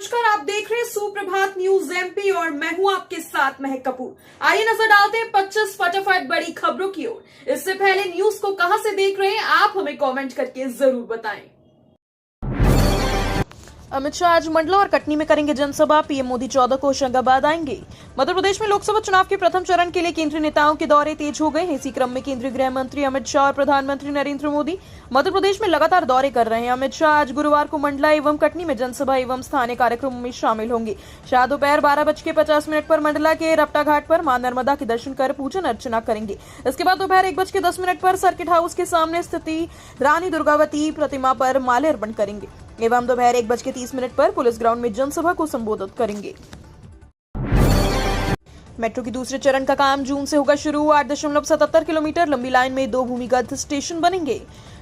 नमस्कार, आप देख रहे हैं सुप्रभात न्यूज एमपी और मैं हूं आपके साथ महक कपूर। आइए नजर डालते हैं 25 फटाफट बड़ी खबरों की ओर। इससे पहले न्यूज को कहां से देख रहे हैं आप हमें कमेंट करके जरूर बताएं। अमित शाह आज मंडला और कटनी में करेंगे जनसभा। पीएम मोदी 14 को होशंगाबाद आएंगे। मध्य प्रदेश में लोकसभा चुनाव के प्रथम चरण के लिए केंद्रीय नेताओं के दौरे तेज हो गए हैं। इसी क्रम में केंद्रीय गृह मंत्री अमित शाह और प्रधानमंत्री नरेंद्र मोदी मध्य प्रदेश में लगातार दौरे कर रहे हैं। अमित शाह आज गुरुवार को मंडला एवं कटनी में जनसभा एवं स्थानीय कार्यक्रमों में शामिल होंगे। शाह दोपहर 12:50 पर मंडला के रपटा घाट पर मां नर्मदा के दर्शन कर पूजन अर्चना करेंगे। इसके बाद दोपहर 1:10 पर सर्किट हाउस के सामने स्थित रानी दुर्गावती प्रतिमा पर माल्यार्पण करेंगे एवं दोपहर 1:30 पर पुलिस ग्राउंड में जनसभा को संबोधित करेंगे। मेट्रो की दूसरे चरण का काम जून से होगा शुरू। 8.77 किलोमीटर लंबी लाइन में 2 भूमिगत स्टेशन बनेंगे।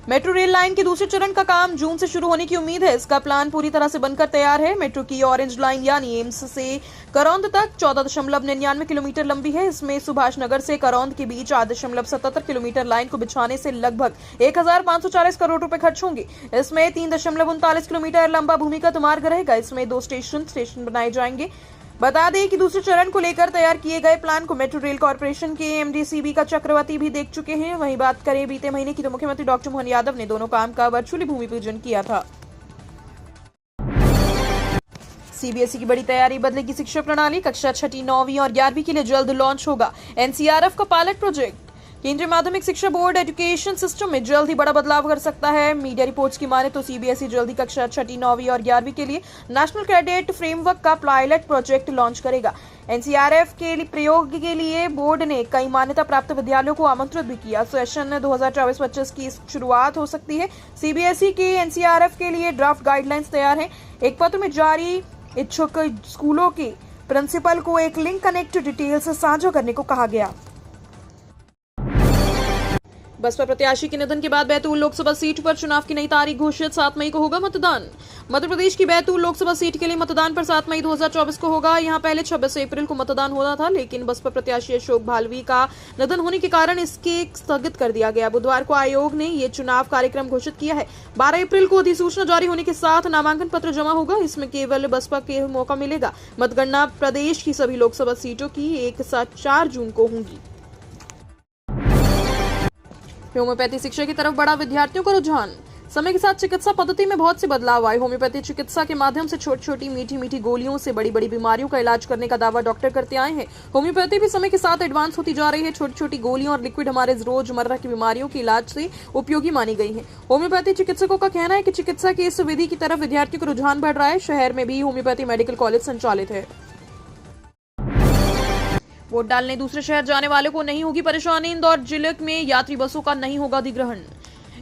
मेट्रो रेल लाइन के दूसरे चरण का काम जून से शुरू होने की उम्मीद है। इसका प्लान पूरी तरह से बनकर तैयार है। मेट्रो की ऑरेंज लाइन यानी एम्स से करौंद तक 14.99 किलोमीटर लंबी है। इसमें सुभाष नगर से करौंद के बीच 8.77 किलोमीटर लाइन को बिछाने से लगभग 1540 करोड़ रुपए खर्च होंगे। इसमें 3.39 किलोमीटर लंबा भूमिगत मार्ग रहेगा। इसमें 2 स्टेशन बनाए जाएंगे। बता दें कि दूसरे चरण को लेकर तैयार किए गए प्लान को मेट्रो रेल कॉर्पोरेशन के एमडी सीबी का चक्रवर्ती भी देख चुके हैं। वहीं बात करें बीते महीने की तो मुख्यमंत्री डॉक्टर मोहन यादव ने दोनों काम का वर्चुअली भूमि पूजन किया था। सीबीएसई की बड़ी तैयारी, बदलेगी शिक्षा प्रणाली। कक्षा 6ठी, 9वीं और 11वीं के लिए जल्द लॉन्च होगा एनसीआरएफ का पायलट प्रोजेक्ट। केंद्रीय माध्यमिक शिक्षा बोर्ड एजुकेशन सिस्टम में जल्द ही बड़ा बदलाव कर सकता है। मीडिया रिपोर्ट्स की माने तो सीबीएसई जल्द ही कक्षा 6ठी, 9वीं और 11वीं के लिए नेशनल कैडेट फ्रेमवर्क का पायलट प्रोजेक्ट लॉन्च करेगा। एनसीआरएफ के लिए प्रयोग के लिए बोर्ड ने कई मान्यता प्राप्त विद्यालयों को आमंत्रित भी किया। सेशन 2024-25 की शुरुआत हो सकती है। सीबीएसई के एनसीआरएफ के लिए ड्राफ्ट गाइडलाइंस तैयार है। एक पत्र में जारी इच्छुक स्कूलों के प्रिंसिपल को एक लिंक कनेक्ट डिटेल्स साझा करने को कहा गया। बसपा प्रत्याशी के निधन के बाद बैतूल लोकसभा सीट पर चुनाव की नई तारीख घोषित। 7 मई को होगा मतदान। मध्य प्रदेश की बैतूल लोकसभा सीट के लिए मतदान पर 7 मई 2024 को होगा। यहां पहले 26 अप्रैल को मतदान होना था, लेकिन बसपा प्रत्याशी अशोक भालवी का निधन होने के कारण इसके स्थगित कर दिया गया। बुधवार को आयोग ने ये चुनाव कार्यक्रम घोषित किया है। 12 अप्रैल को अधिसूचना जारी होने के साथ नामांकन पत्र जमा होगा। इसमें केवल बसपा के मौका मिलेगा। मतगणना प्रदेश की सभी लोकसभा सीटों की एक साथ 4 जून को होंगी। होम्योपैथी शिक्षा की तरफ बढ़ा विद्यार्थियों का रुझान। समय के साथ चिकित्सा पद्धति में बहुत से बदलाव आए। होम्योपैथी चिकित्सा के माध्यम से छोटी छोटी मीठी मीठी गोलियों से बड़ी बड़ी बीमारियों का इलाज करने का दावा डॉक्टर करते आए हैं। होम्योपैथी भी समय के साथ एडवांस होती जा रही है। छोटी छोटी गोलियों और लिक्विड हमारे रोजमर्रा की बीमारियों के इलाज से उपयोगी मानी गई है। होम्योपैथी चिकित्सकों का कहना है कि चिकित्सा की इस विधि की तरफ विद्यार्थियों का रुझान बढ़ रहा है। शहर में भी होम्योपैथी मेडिकल कॉलेज संचालित है। वोट डालने दूसरे शहर जाने वाले को नहीं होगी परेशानी। इंदौर जिले में यात्री बसों का नहीं होगा अधिग्रहण।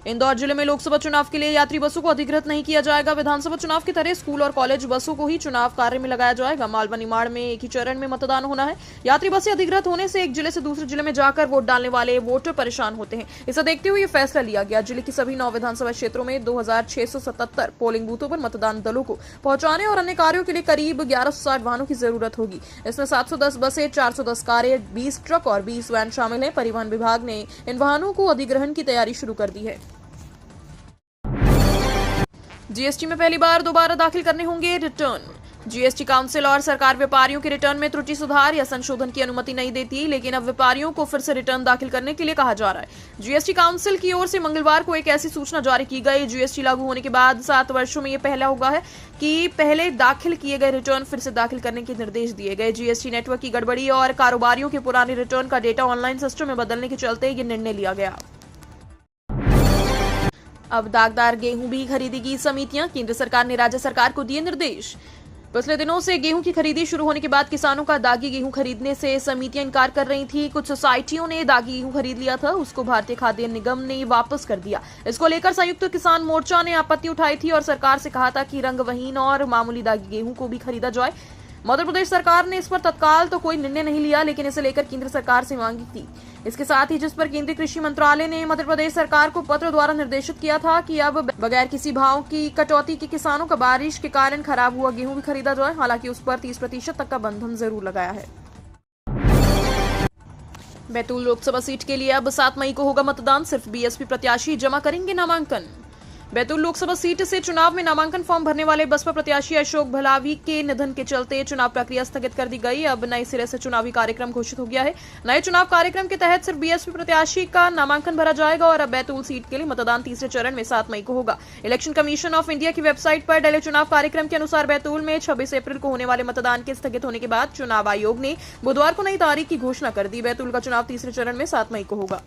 इंदौर जिले में लोकसभा चुनाव के लिए यात्री बसों को अधिकृत नहीं किया जाएगा। विधानसभा चुनाव की तरह स्कूल और कॉलेज बसों को ही चुनाव कार्य में लगाया जाएगा। मालवा निमाड़ में एक ही चरण में मतदान होना है। यात्री बसें अधिकृत होने से एक जिले से दूसरे जिले में जाकर वोट डालने वाले वोटर परेशान होते हैं। इसे देखते हुए यह फैसला लिया गया। जिले की सभी 9 विधानसभा क्षेत्रों में 2677 पोलिंग बूथों पर मतदान दलों को पहुंचाने और अन्य कार्यों के लिए करीब 1160 वाहनों की जरूरत होगी। इसमें 710 बसें, 410 कारें, 20 ट्रक और 20 वैन शामिल है। परिवहन विभाग ने इन वाहनों को अधिग्रहण की तैयारी शुरू कर दी है। जीएसटी में पहली बार दोबारा दाखिल करने होंगे रिटर्न। जीएसटी काउंसिल और सरकार व्यापारियों के रिटर्न में त्रुटि सुधार या संशोधन की अनुमति नहीं देती, लेकिन अब व्यापारियों को फिर से रिटर्न दाखिल करने के लिए कहा जा रहा है। जीएसटी काउंसिल की ओर से मंगलवार को एक ऐसी सूचना जारी की गई। जीएसटी लागू होने के बाद 7 वर्षों में यह पहला हुआ है कि पहले दाखिल किए गए रिटर्न फिर से दाखिल करने के निर्देश दिए गए। जीएसटी नेटवर्क की गड़बड़ी और कारोबारियों के पुराने रिटर्न का डेटा ऑनलाइन सिस्टम में बदलने के चलते यह निर्णय लिया गया। अब दागदार गेहूं भी खरीदेगी समितियां। केंद्र सरकार ने राज्य सरकार को दिए निर्देश। पिछले दिनों से गेहूं की खरीदी शुरू होने के बाद किसानों का दागी गेहूं खरीदने से समितियां इनकार कर रही थी। कुछ सोसाइटियों ने दागी गेहूं खरीद लिया था, उसको भारतीय खाद्य निगम ने वापस कर दिया। इसको लेकर संयुक्त किसान मोर्चा ने आपत्ति उठाई थी और सरकार से कहा था कि रंगवहीन और मामूली दागी गेहूं को भी खरीदा जाए। मध्य प्रदेश सरकार ने इस पर तत्काल तो कोई निर्णय नहीं लिया, लेकिन इसे लेकर केंद्र सरकार से मांगी थी। इसके साथ ही जिस पर केंद्रीय कृषि मंत्रालय ने मध्य प्रदेश सरकार को पत्र द्वारा निर्देशित किया था कि अब बगैर किसी भाव की कटौती के किसानों का बारिश के कारण खराब हुआ गेहूं भी खरीदा जाए। हालांकि उस पर 30% तक का बंधन जरूर लगाया है। बैतूल लोकसभा सीट के लिए अब 7 मई को होगा मतदान। सिर्फ बीएसपी प्रत्याशी जमा करेंगे नामांकन। बैतूल लोकसभा सीट से चुनाव में नामांकन फॉर्म भरने वाले बसपा प्रत्याशी अशोक भलावी के निधन के चलते चुनाव प्रक्रिया स्थगित कर दी गई। अब नए सिरे से चुनावी कार्यक्रम घोषित हो गया है। नए चुनाव कार्यक्रम के तहत सिर्फ बीएसपी प्रत्याशी का नामांकन भरा जाएगा और अब बैतूल सीट के लिए मतदान तीसरे चरण में 7 मई को होगा। इलेक्शन कमीशन ऑफ इंडिया की वेबसाइट पर डले चुनाव कार्यक्रम के अनुसार बैतूल में 26 अप्रैल को होने वाले मतदान के स्थगित होने के बाद चुनाव आयोग ने बुधवार को नई तारीख की घोषणा कर दी। बैतूल का चुनाव तीसरे चरण में 7 मई को होगा।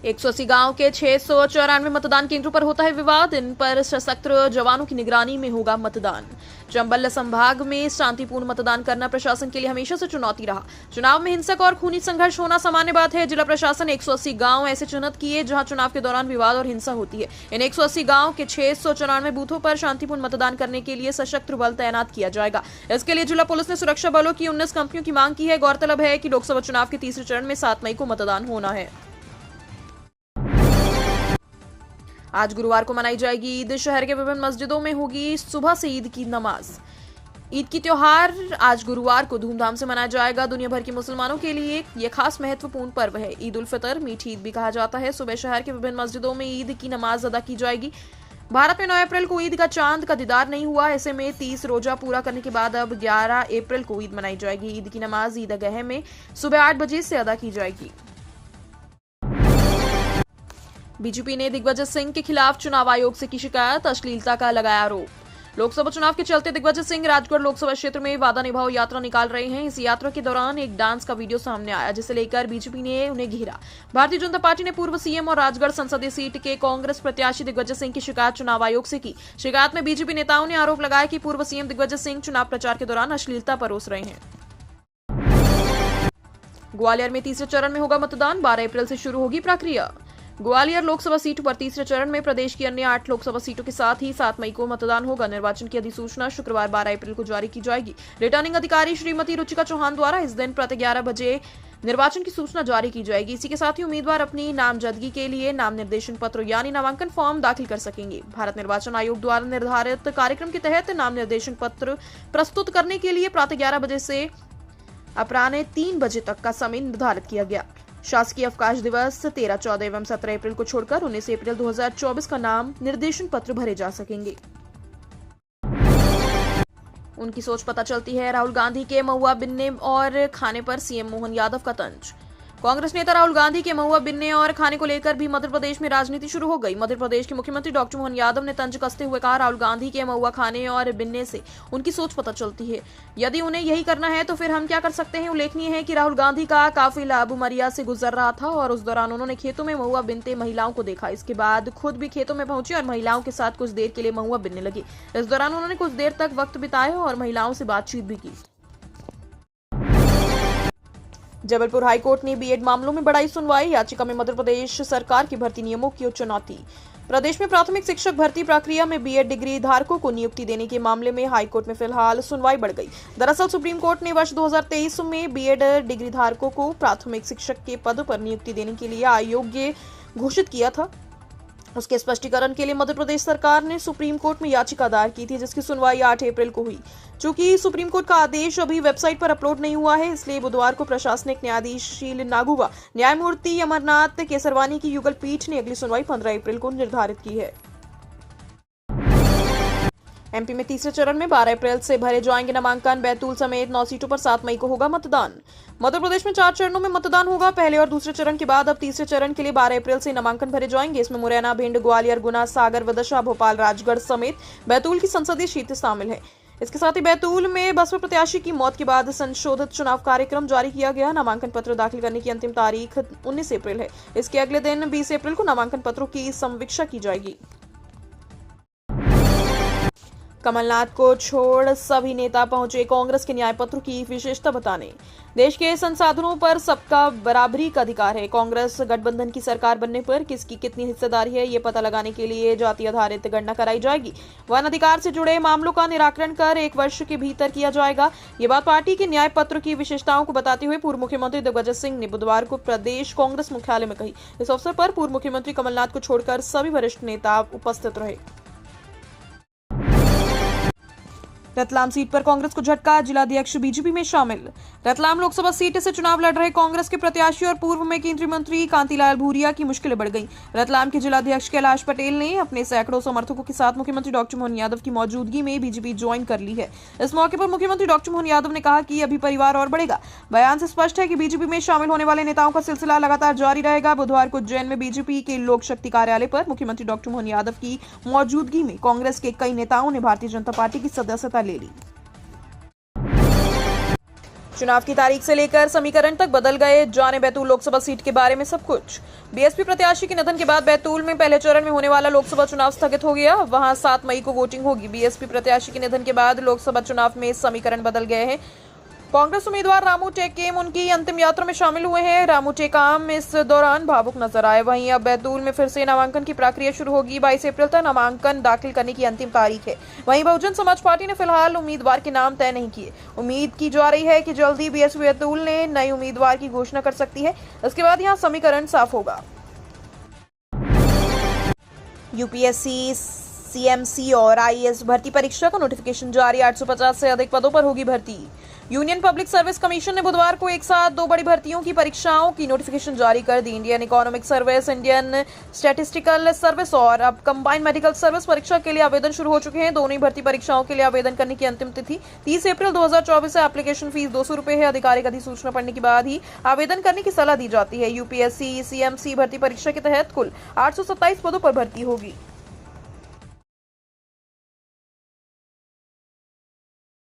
180 गांव के 694 मतदान केंद्रों पर होता है विवाद। इन पर सशस्त्र जवानों की निगरानी में होगा मतदान। चंबल संभाग में शांतिपूर्ण मतदान करना प्रशासन के लिए हमेशा से चुनौती रहा। चुनाव में हिंसक और खूनी संघर्ष होना सामान्य बात है। जिला प्रशासन 180 गांव ऐसे चिन्हित किए जहां चुनाव के दौरान विवाद और हिंसा होती है। इन 180 गांव के 694 बूथों पर शांतिपूर्ण मतदान करने के लिए सशस्त्र बल तैनात किया जाएगा। इसके लिए जिला पुलिस ने सुरक्षा बलों की 19 कंपनियों की मांग की है। गौरतलब है कि लोकसभा चुनाव के तीसरे चरण में 7 मई को मतदान होना है। आज गुरुवार को मनाई जाएगी ईद। शहर के विभिन्न मस्जिदों में होगी सुबह से ईद की नमाज। ईद की त्योहार आज गुरुवार को धूमधाम से मनाया जाएगा। दुनिया भर के मुसलमानों के लिए ये खास महत्वपूर्ण पर्व है। ईद उल फितर, मीठी ईद भी कहा जाता है। सुबह शहर के विभिन्न मस्जिदों में ईद की नमाज अदा की जाएगी। भारत में 9 अप्रैल को ईद का चांद का दीदार नहीं हुआ। ऐसे में 30 रोजा पूरा करने के बाद अब 11 अप्रैल को ईद मनाई जाएगी। ईद की नमाज ईदगाह में सुबह 8 बजे से अदा की जाएगी। बीजेपी ने दिग्विजय सिंह के खिलाफ चुनाव आयोग से की शिकायत। अश्लीलता का लगाया आरोप। लोकसभा चुनाव के चलते दिग्विजय सिंह राजगढ़ लोकसभा क्षेत्र में वादा निभाओ यात्रा निकाल रहे हैं। इस यात्रा के दौरान एक डांस का वीडियो सामने आया, जिसे लेकर बीजेपी ने उन्हें घेरा। भारतीय जनता पार्टी ने पूर्व सीएम और राजगढ़ संसदीय सीट के कांग्रेस प्रत्याशी दिग्विजय सिंह की शिकायत चुनाव आयोग से की। शिकायत में बीजेपी नेताओं ने आरोप लगाया कि पूर्व सीएम दिग्विजय सिंह चुनाव प्रचार के दौरान अश्लीलता परोस रहे हैं। ग्वालियर में तीसरे चरण में होगा मतदान। 12 अप्रैल से शुरू होगी प्रक्रिया। ग्वालियर लोकसभा सीट पर तीसरे चरण में प्रदेश की अन्य 8 लोकसभा सीटों के साथ ही 7 मई को मतदान होगा। निर्वाचन की अधिसूचना शुक्रवार 12 अप्रैल को जारी की जाएगी। रिटर्निंग अधिकारी श्रीमती रुचिका चौहान द्वारा इस दिन प्रातः 11 बजे निर्वाचन की सूचना जारी की जाएगी। इसी के साथ ही उम्मीदवार अपनी नामजदगी के लिए नाम निर्देशन पत्र यानी नामांकन फॉर्म दाखिल कर सकेंगे। भारत निर्वाचन आयोग द्वारा निर्धारित कार्यक्रम के तहत नाम निर्देशन पत्र प्रस्तुत करने के लिए प्रातः 11 बजे से अपराह्न 3 बजे तक का समय निर्धारित किया गया। शासकीय अवकाश दिवस 13, 14 एवं 17 अप्रैल को छोड़कर 19 अप्रैल 2024 का नाम निर्देशन पत्र भरे जा सकेंगे। उनकी सोच पता चलती है। राहुल गांधी के महुआ बिनने और खाने पर सीएम मोहन यादव का तंज। कांग्रेस नेता राहुल गांधी के महुआ बिनने और खाने को लेकर भी मध्य प्रदेश में राजनीति शुरू हो गई। मध्य प्रदेश के मुख्यमंत्री डॉक्टर मोहन यादव ने तंज कसते हुए कहा, राहुल गांधी के महुआ खाने और बिनने से उनकी सोच पता चलती है। यदि उन्हें यही करना है तो फिर हम क्या कर सकते हैं। उल्लेखनीय है कि राहुल गांधी का काफिला अबू मरिया से गुजर रहा था और उस दौरान उन्होंने खेतों में महुआ बिनते महिलाओं को देखा। इसके बाद खुद भी खेतों में पहुंचे और महिलाओं के साथ कुछ देर के लिए महुआ बिनने लगे। इस दौरान उन्होंने कुछ देर तक वक्त बिताया और महिलाओं से बातचीत भी की। जबलपुर हाईकोर्ट ने बीएड मामलों में बढ़ाई सुनवाई। याचिका में मध्य प्रदेश सरकार की भर्ती नियमों की चुनौती। प्रदेश में प्राथमिक शिक्षक भर्ती प्रक्रिया में बीएड डिग्री धारकों को नियुक्ति देने के मामले में हाईकोर्ट में फिलहाल सुनवाई बढ़ गई। दरअसल सुप्रीम कोर्ट ने वर्ष 2023 में बीएड डिग्री धारकों को प्राथमिक शिक्षक के पद पर नियुक्ति देने के लिए अयोग्य घोषित किया था। उसके स्पष्टीकरण के लिए मध्य प्रदेश सरकार ने सुप्रीम कोर्ट में याचिका दायर की थी, जिसकी सुनवाई 8 अप्रैल को हुई। चूंकि सुप्रीम कोर्ट का आदेश अभी वेबसाइट पर अपलोड नहीं हुआ है, इसलिए बुधवार को प्रशासनिक न्यायाधीश शील नागू व न्यायमूर्ति अमरनाथ केसरवानी की युगल पीठ ने अगली सुनवाई 15 अप्रैल को निर्धारित की है। एमपी में तीसरे चरण में 12 अप्रैल से भरे जाएंगे नामांकन। बैतूल समेत 9 सीटों पर 7 मई को होगा मतदान। मध्य प्रदेश में 4 चरणों में मतदान होगा। पहले और दूसरे चरण के बाद अब तीसरे चरण के लिए 12 अप्रैल से नामांकन भरे जाएंगे। इसमें मुरैना, भिंड, ग्वालियर, गुना, सागर, विदिशा, भोपाल, राजगढ़ समेत बैतूल की संसदीय सीटें शामिल है। इसके साथ ही बैतूल में बसपा प्रत्याशी की मौत के बाद संशोधित चुनाव कार्यक्रम जारी किया गया। नामांकन पत्र दाखिल करने की अंतिम तारीख 19 अप्रैल है। इसके अगले दिन 20 अप्रैल को नामांकन पत्रों की समीक्षा की जाएगी। कमलनाथ को छोड़ सभी नेता पहुंचे कांग्रेस के न्याय पत्र की विशेषता बताने। देश के संसाधनों पर सबका बराबरी का अधिकार है। कांग्रेस गठबंधन की सरकार बनने पर किसकी कितनी हिस्सेदारी है, ये पता लगाने के लिए जाति आधारित गणना कराई जाएगी। वन अधिकार से जुड़े मामलों का निराकरण कर 1 वर्ष के भीतर किया जाएगा। ये बात पार्टी के न्याय पत्र की विशेषताओं को बताते हुए पूर्व मुख्यमंत्री दिग्विजय सिंह ने बुधवार को प्रदेश कांग्रेस मुख्यालय में कही। इस अवसर पर पूर्व मुख्यमंत्री कमलनाथ को छोड़कर सभी वरिष्ठ नेता उपस्थित रहे। रतलाम सीट पर कांग्रेस को झटका, जिलाध्यक्ष बीजेपी में शामिल। रतलाम लोकसभा सीट से चुनाव लड़ रहे कांग्रेस के प्रत्याशी और पूर्व में केंद्रीय मंत्री कांतिलाल भूरिया की मुश्किलें बढ़ गईं। रतलाम के जिलाध्यक्ष कैलाश पटेल ने अपने सैकड़ों समर्थकों के साथ मुख्यमंत्री डॉक्टर मोहन यादव की मौजूदगी में बीजेपी ज्वाइन कर ली है। इस मौके पर मुख्यमंत्री डॉक्टर मोहन यादव ने कहा कि अभी परिवार और बढ़ेगा। बयान से स्पष्ट है कि बीजेपी में शामिल होने वाले नेताओं का सिलसिला लगातार जारी रहेगा। बुधवार को उज्जैन में बीजेपी के लोक शक्ति कार्यालय पर मुख्यमंत्री डॉक्टर मोहन यादव की मौजूदगी में कांग्रेस के कई नेताओं ने भारतीय जनता पार्टी की सदस्यता ले ली। चुनाव की तारीख से लेकर समीकरण तक बदल गए, जाने बैतूल लोकसभा सीट के बारे में सब कुछ। बीएसपी प्रत्याशी के निधन के बाद बैतूल में पहले चरण में होने वाला लोकसभा चुनाव स्थगित हो गया। वहां 7 मई को वोटिंग होगी। बीएसपी प्रत्याशी के निधन के बाद लोकसभा चुनाव में समीकरण बदल गए हैं। कांग्रेस उम्मीदवार रामू टेकेम उनकी अंतिम यात्रा में शामिल हुए हैं। रामू टेकाम इस दौरान भावुक नजर आए। वहीं अब बैतूल में फिर से नामांकन की प्रक्रिया शुरू होगी। 22 अप्रैल तक नामांकन दाखिल करने की अंतिम तारीख है। वहीं बहुजन समाज पार्टी ने फिलहाल उम्मीदवार के नाम तय नहीं किए। उम्मीद की जा रही है कि जल्दी बीएसपी बैतूल ने नए उम्मीदवार की घोषणा कर सकती है। इसके बाद यहाँ समीकरण साफ होगा। यूपीएससी, सीएमसी और आईएएस भर्ती परीक्षा का नोटिफिकेशन जारी। 850 से अधिक पदों पर होगी भर्ती। यूनियन पब्लिक सर्विस कमीशन ने बुधवार को एक साथ 2 बड़ी भर्तियों की परीक्षाओं की नोटिफिकेशन जारी कर दी। Indian economic service, Indian statistical service और अब कंबाइंड मेडिकल सर्विस परीक्षा के लिए आवेदन शुरू हो चुके हैं। दोनों ही भर्ती परीक्षाओं के लिए आवेदन करने की अंतिम तिथि 30 अप्रैल 2024 है। एप्लीकेशन फीस 200 रुपए है। आधिकारिक अधिसूचना पढ़ने के बाद ही आवेदन करने की सलाह दी जाती है। यूपीएससी, सीएमसी भर्ती परीक्षा के तहत कुल 827 पदों पर भर्ती होगी।